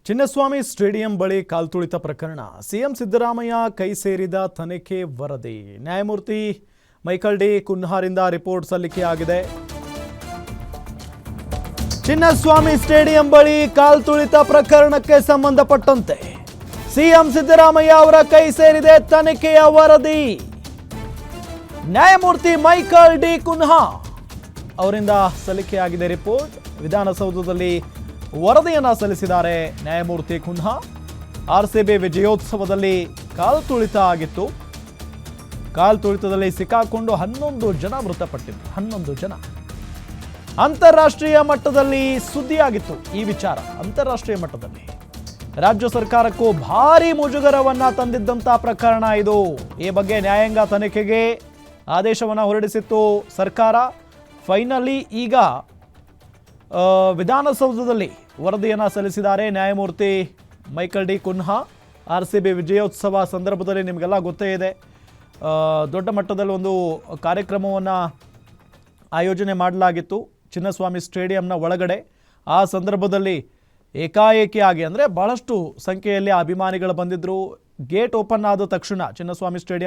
Chinnaswamy stadium ಬಳಿ ಕಾಲ್ತುಳಿತ ಪ್ರಕರಣ CM Siddaramaiah ಕೈ ಸೇರಿದ ತನಿಖೆ ವರದಿ ನ್ಯಾಯಮೂರ್ತಿ ಮೈಕಲ್ ಡಿ ಕುನ್ಹಾರಿಂದ ರಿಪೋರ್ಟ್ ಸಲ್ಲಿಕೆಯಾಗಿದೆ. ಚಿನ್ನಸ್ವಾಮಿ ಸ್ಟೇಡಿಯಂ ಬಳಿ ಕಾಲ್ತುಳಿತ ಪ್ರಕರಣಕ್ಕೆ ಸಂಬಂಧಪಟ್ಟಂತೆ ಸಿಎಂ ಸಿದ್ದರಾಮಯ್ಯ ಅವರ ಕೈ ಸೇರಿದೆ ತನಿಖೆಯ ವರದಿ. ನ್ಯಾಯಮೂರ್ತಿ ಮೈಕಲ್ ಡಿ ಕುನ್ಹಾ ಅವರಿಂದ ಸಲ್ಲಿಕೆಯಾಗಿದೆ ರಿಪೋರ್ಟ್. ವಿಧಾನಸೌಧದಲ್ಲಿ ವರದಿಯನ್ನ ಸಲ್ಲಿಸಿದ್ದಾರೆ ನ್ಯಾಯಮೂರ್ತಿ ಕುನ್ಹಾ. ಆರ್ಸಿಬಿ ವಿಜಯೋತ್ಸವದಲ್ಲಿ ಕಾಲ್ತುಳಿತ ಆಗಿತ್ತು. ಕಾಲ್ತುಳಿತದಲ್ಲಿ ಸಿಕ್ಕಾಕೊಂಡು 11 ಜನ ಮೃತಪಟ್ಟಿದ್ರು. 11 ಜನ. ಅಂತಾರಾಷ್ಟ್ರೀಯ ಮಟ್ಟದಲ್ಲಿ ಸುದ್ದಿಯಾಗಿತ್ತು ಈ ವಿಚಾರ. ಅಂತಾರಾಷ್ಟ್ರೀಯ ಮಟ್ಟದಲ್ಲಿ ರಾಜ್ಯ ಸರ್ಕಾರಕ್ಕೂ ಭಾರಿ ಮುಜುಗರವನ್ನ ತಂದಿದ್ದಂತ ಪ್ರಕರಣ ಇದು. ಈ ಬಗ್ಗೆ ನ್ಯಾಯಾಂಗ ತನಿಖೆಗೆ ಆದೇಶವನ್ನು ಹೊರಡಿಸಿತ್ತು ಸರ್ಕಾರ. ಫೈನಲಿ ಈಗ ವಿಧಾನಸೌಧದಲ್ಲಿ ವರದಿಯನ್ನು ಸಲ್ಲಿಸಿದ್ದಾರೆ ನ್ಯಾಯಮೂರ್ತಿ ಮೈಕಲ್ ಡಿ ಕುನ್ಹಾ. ಆರ್ಸಿಬಿ ವಿಜಯೋತ್ಸವ ಸಂದರ್ಭದಲ್ಲಿ ನಿಮಗೆಲ್ಲ ಗೊತ್ತೇ ಇದೆ, ದೊಡ್ಡ ಮಟ್ಟದಲ್ಲಿ ಒಂದು ಕಾರ್ಯಕ್ರಮವನ್ನು ಆಯೋಜನೆ ಮಾಡಲಾಗಿತ್ತು ಚಿನ್ನಸ್ವಾಮಿ ಸ್ಟೇಡಿಯಂನ ಒಳಗಡೆ. ಆ ಸಂದರ್ಭದಲ್ಲಿ ಏಕಾಏಕಿ ಆಗಿ ಅಂದರೆ ಬಹಳಷ್ಟು ಸಂಖ್ಯೆಯಲ್ಲಿ ಅಭಿಮಾನಿಗಳು ಬಂದಿದ್ದರು. ಗೇಟ್ ಓಪನ್ ಆದ ತಕ್ಷಣ ಚಿನ್ನಸ್ವಾಮಿ ಸ್ಟೇಡಿಯಂ